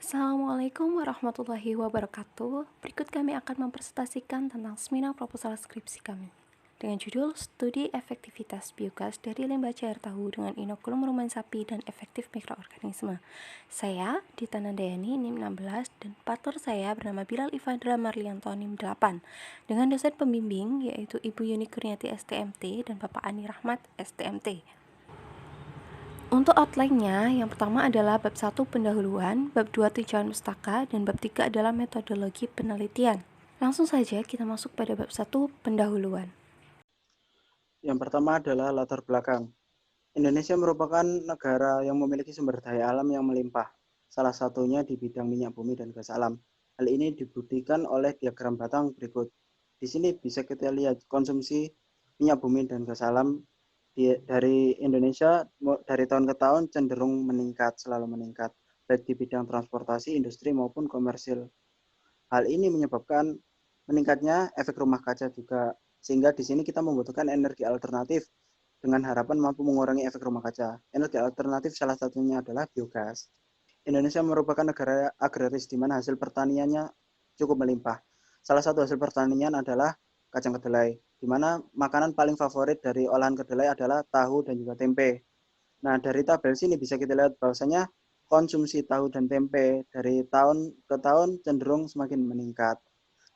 Assalamualaikum warahmatullahi wabarakatuh. Berikut kami akan mempresentasikan tentang seminar proposal skripsi kami dengan judul Studi Efektivitas Biogas dari Limbah Cair Tahu dengan Inokulum Rumen Sapi dan Efektif Mikroorganisme. Saya, Dita Nandayani, NIM 16, dan partner saya bernama Bilal Ifandra Marlianto, NIM 8, dengan dosen pembimbing yaitu Ibu Yuni Kurniati STMT dan Bapak Ani Rahmat STMT. Untuk outline-nya, yang pertama adalah bab 1 pendahuluan, bab 2 tinjauan pustaka, dan bab 3 adalah metodologi penelitian. Langsung saja kita masuk pada bab 1 pendahuluan. Yang pertama adalah latar belakang. Indonesia merupakan negara yang memiliki sumber daya alam yang melimpah, salah satunya di bidang minyak bumi dan gas alam. Hal ini dibuktikan oleh diagram batang berikut. Di sini bisa kita lihat konsumsi minyak bumi dan gas alam dari Indonesia dari tahun ke tahun cenderung meningkat, selalu meningkat, baik di bidang transportasi, industri maupun komersil. Hal ini menyebabkan meningkatnya efek rumah kaca juga, sehingga di sini kita membutuhkan energi alternatif dengan harapan mampu mengurangi efek rumah kaca. Energi alternatif salah satunya adalah biogas. Indonesia merupakan negara agraris di mana hasil pertaniannya cukup melimpah. Salah satu hasil pertanian adalah kacang kedelai, di mana makanan paling favorit dari olahan kedelai adalah tahu dan juga tempe. Nah, dari tabel sini bisa kita lihat bahwasanya konsumsi tahu dan tempe dari tahun ke tahun cenderung semakin meningkat.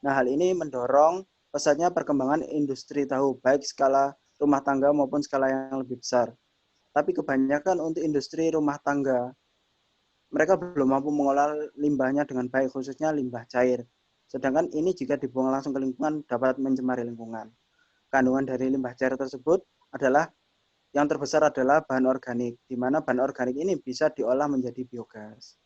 Nah, hal ini mendorong pesatnya perkembangan industri tahu, baik skala rumah tangga maupun skala yang lebih besar. Tapi kebanyakan untuk industri rumah tangga, mereka belum mampu mengolah limbahnya dengan baik, khususnya limbah cair. Sedangkan ini jika dibuang langsung ke lingkungan dapat mencemari lingkungan. Kandungan dari limbah cair tersebut adalah yang terbesar adalah bahan organik, di mana bahan organik ini bisa diolah menjadi biogas.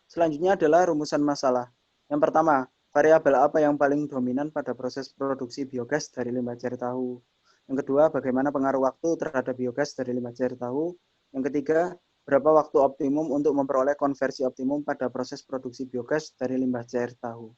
Selanjutnya adalah rumusan masalah. Yang pertama, variabel apa yang paling dominan pada proses produksi biogas dari limbah cair tahu? Yang kedua, bagaimana pengaruh waktu terhadap biogas dari limbah cair tahu? Yang ketiga, berapa waktu optimum untuk memperoleh konversi optimum pada proses produksi biogas dari limbah cair tahu?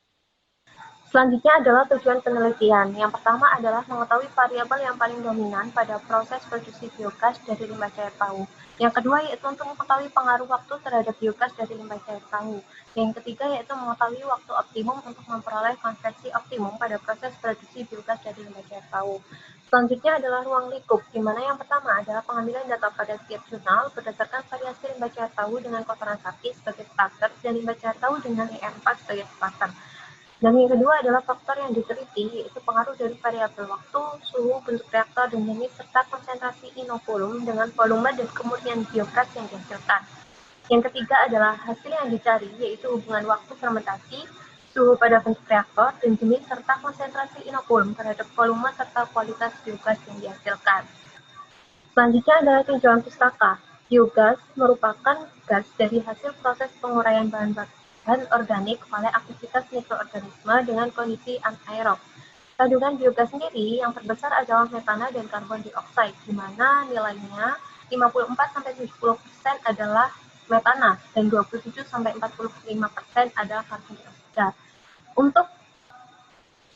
Selanjutnya adalah tujuan penelitian. Yang pertama adalah mengetahui variabel yang paling dominan pada proses produksi biogas dari limbah cair tahu. Yang kedua yaitu untuk mengetahui pengaruh waktu terhadap biogas dari limbah cair tahu. Yang ketiga yaitu mengetahui waktu optimum untuk memperoleh konversi optimum pada proses produksi biogas dari limbah cair tahu. Selanjutnya adalah ruang lingkup, di mana yang pertama adalah pengambilan data pada setiap jurnal berdasarkan variasi limbah cair tahu dengan kotoran sapi sebagai starter dan limbah cair tahu dengan EM4 sebagai starter. Dan yang kedua adalah faktor yang diteliti, yaitu pengaruh dari variabel waktu, suhu, bentuk reaktor, dan jenis, serta konsentrasi inokulum dengan volume dan kemurnian biogas yang dihasilkan. Yang ketiga adalah hasil yang dicari, yaitu hubungan waktu fermentasi, suhu pada bentuk reaktor, dan jenis, serta konsentrasi inokulum terhadap volume serta kualitas biogas yang dihasilkan. Selanjutnya adalah tinjauan pustaka. Biogas merupakan gas dari hasil proses penguraian bahan organik oleh aktivitas mikroorganisme dengan kondisi anaerob. Kandungan biogas sendiri yang terbesar adalah metana dan karbon dioksida, di mana nilainya 54-70% adalah metana dan 27-45% adalah karbon dioksida. Untuk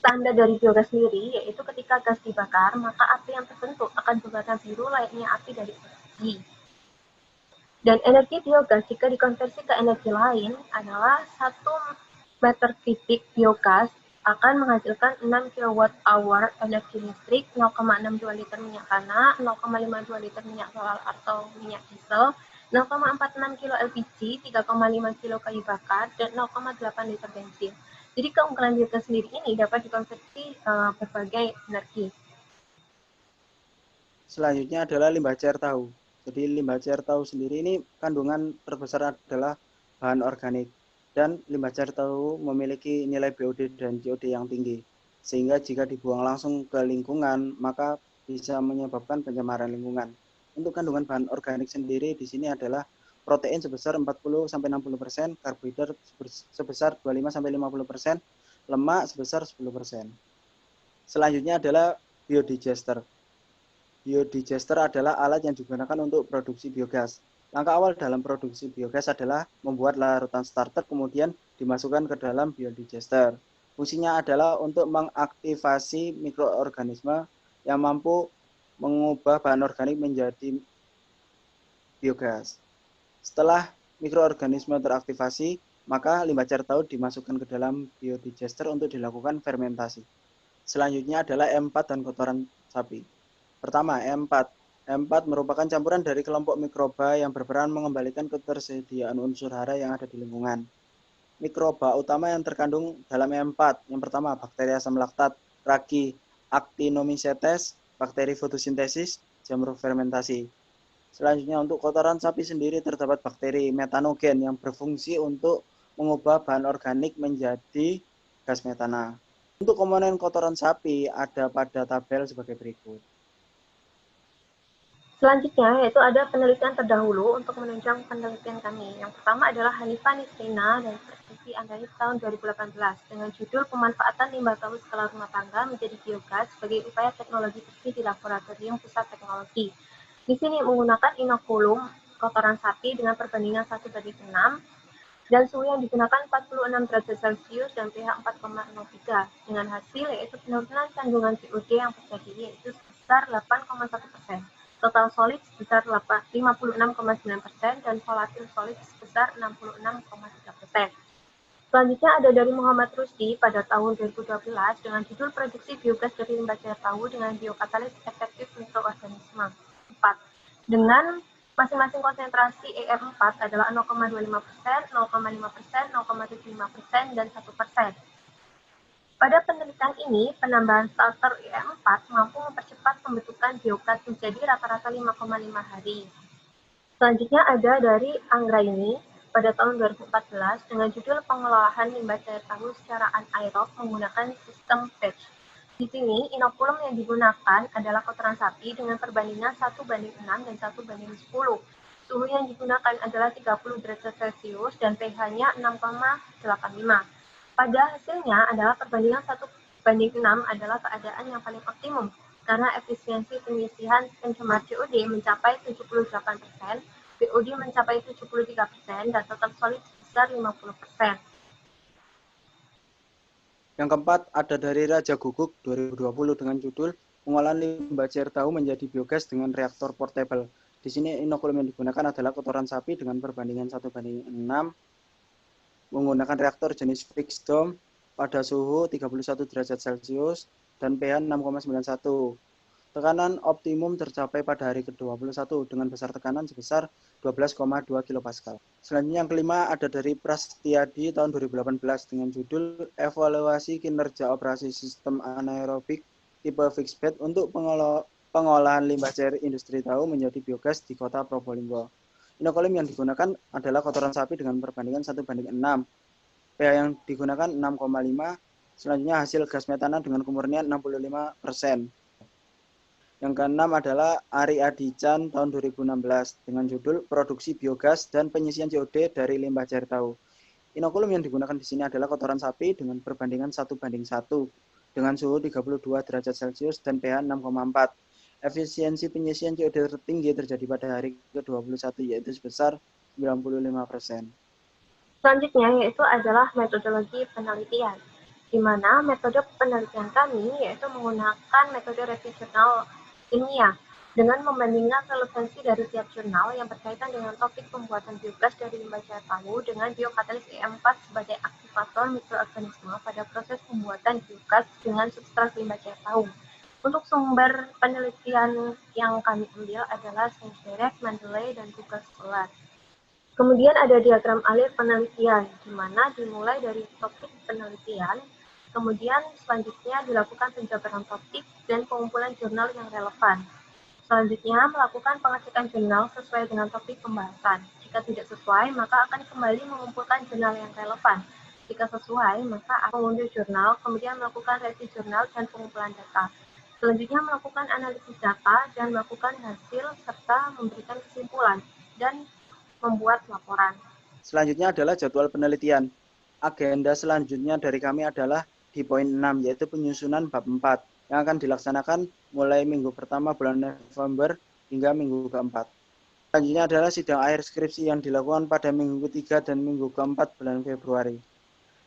tanda dari biogas sendiri, yaitu ketika gas dibakar, maka api yang terbentuk akan berwarna biru layaknya api dari erupsi. Dan energi biogas jika dikonversi ke energi lain adalah 1 meter kubik biogas akan menghasilkan 6 kWh energi listrik, 0,62 liter minyak tanah, 0,52 liter minyak solar atau minyak diesel, 0,46 kilo LPG, 3,5 kilo kayu bakar, dan 0,8 liter bensin. Jadi keunggulan biogas sendiri ini dapat dikonversi berbagai energi. Selanjutnya adalah limbah cair tahu. Jadi limbah cair tahu sendiri ini kandungan terbesar adalah bahan organik, dan limbah cair tahu memiliki nilai BOD dan COD yang tinggi, sehingga jika dibuang langsung ke lingkungan maka bisa menyebabkan pencemaran lingkungan. Untuk kandungan bahan organik sendiri di sini adalah protein sebesar 40-60%, karbohidrat sebesar 25-50%, lemak sebesar 10%. Selanjutnya adalah biodigester. Biodigester adalah alat yang digunakan untuk produksi biogas. Langkah awal dalam produksi biogas adalah membuat larutan starter kemudian dimasukkan ke dalam biodigester. Fungsinya adalah untuk mengaktifasi mikroorganisme yang mampu mengubah bahan organik menjadi biogas. Setelah mikroorganisme teraktivasi, maka limbah cair tahu dimasukkan ke dalam biodigester untuk dilakukan fermentasi. Selanjutnya adalah E4 dan kotoran sapi. Pertama, E4. E4 merupakan campuran dari kelompok mikroba yang berperan mengembalikan ketersediaan unsur hara yang ada di lingkungan. Mikroba utama yang terkandung dalam E4, yang pertama bakteri asam laktat, ragi, Actinomycetes, bakteri fotosintesis, jamur fermentasi. Selanjutnya untuk kotoran sapi sendiri terdapat bakteri metanogen yang berfungsi untuk mengubah bahan organik menjadi gas metana. Untuk komponen kotoran sapi ada pada tabel sebagai berikut. Selanjutnya yaitu ada penelitian terdahulu untuk menunjang penelitian kami. Yang pertama adalah Hanifah Nisrina dan Pertivi Andani tahun 2018 dengan judul Pemanfaatan Limbah Tahu Skala Rumah Tangga menjadi Biogas sebagai upaya teknologi bersih di Laboratorium Pusat Teknologi. Di sini menggunakan inokulum kotoran sapi dengan perbandingan 1:6 dan suhu yang digunakan 46 derajat Celcius dan pH 4,03 dengan hasil yaitu penurunan kandungan COD yang terjadi yaitu sebesar 8,1%. Total solid sebesar 56,9% dan volatil solid sebesar 66,3%. Selanjutnya ada dari Muhammad Rusdi pada tahun 2012 dengan judul Produksi Biogas dari Limbah Cair Tahu dengan Biokatalis Efektif Mikroorganisme 4. Dengan masing-masing konsentrasi EM4 adalah 0,25%, 0,5%, 0,75%, dan 1%. Pada penelitian ini, penambahan starter EM4 mampu mempercepat pembentukan biogas menjadi rata-rata 5,5 hari. Selanjutnya ada dari Anggraini pada tahun 2014 dengan judul Pengelolaan Limbah Cair Tahu secara anaerob menggunakan sistem batch. Di sini, inokulum yang digunakan adalah kotoran sapi dengan perbandingan 1:6 dan 1:10. Suhu yang digunakan adalah 30 derajat Celcius dan pH-nya 6,85. Pada hasilnya adalah perbandingan 1:6 adalah keadaan yang paling optimum karena efisiensi penyisihan pencemar COD mencapai 78%, BOD mencapai 73%, dan total solid sebesar 50%. Yang keempat ada dari Raja Guguk 2020 dengan judul Pengolahan Limbah Cair Tahu menjadi Biogas dengan Reaktor Portable. Di sini inokulum yang digunakan adalah kotoran sapi dengan perbandingan 1:6 menggunakan reaktor jenis fixed dome pada suhu 31 derajat Celcius dan pH 6,91. Tekanan optimum tercapai pada hari ke-21 dengan besar tekanan sebesar 12,2 kPa. Selanjutnya yang kelima ada dari Prastiadi tahun 2018 dengan judul Evaluasi Kinerja Operasi Sistem Anaerobik Tipe Fixed Bed untuk Pengolahan Limbah Cair Industri Tahu menjadi Biogas di Kota Probolinggo. Inokulum yang digunakan adalah kotoran sapi dengan perbandingan 1:6. pH yang digunakan 6,5. Selanjutnya hasil gas metana dengan kemurnian 65%. Yang keenam adalah Ari Adican tahun 2016 dengan judul Produksi Biogas dan Penyisian COD dari Limbah Cair Tahu. Inokulum yang digunakan di sini adalah kotoran sapi dengan perbandingan 1:1 dengan suhu 32 derajat Celcius dan pH 6,4. Efisiensi penyisian COD tertinggi terjadi pada hari ke-21 yaitu sebesar 95%. Selanjutnya yaitu adalah metodologi penelitian, di mana metode penelitian kami yaitu menggunakan metode review jurnal ilmiah dengan membandingkan relevansi dari tiap jurnal yang berkaitan dengan topik pembuatan biogas dari limbah cair tahu dengan biokatalis E4 sebagai aktivator mikroorganisme pada proses pembuatan biogas dengan substrat limbah cair tahu. Untuk sumber penelitian yang kami ambil adalah Saint-Derek, Mendeley, dan Google Scholar. Kemudian ada diagram alir penelitian, di mana dimulai dari topik penelitian, kemudian selanjutnya dilakukan penjabaran topik dan pengumpulan jurnal yang relevan. Selanjutnya melakukan pengecekan jurnal sesuai dengan topik pembahasan. Jika tidak sesuai, maka akan kembali mengumpulkan jurnal yang relevan. Jika sesuai, maka akan mengunduh jurnal, kemudian melakukan review jurnal dan pengumpulan data. Selanjutnya melakukan analisis data dan melakukan hasil serta memberikan kesimpulan dan membuat laporan. Selanjutnya adalah jadwal penelitian. Agenda selanjutnya dari kami adalah di poin 6 yaitu penyusunan bab 4 yang akan dilaksanakan mulai minggu pertama bulan November hingga minggu keempat. Selanjutnya adalah sidang akhir skripsi yang dilakukan pada minggu ketiga dan minggu keempat bulan Februari.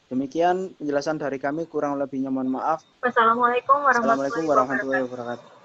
Demikian penjelasan dari kami, kurang lebihnya mohon maaf. Wassalamualaikum Assalamualaikum warahmatullahi wabarakatuh. wabarakatuh.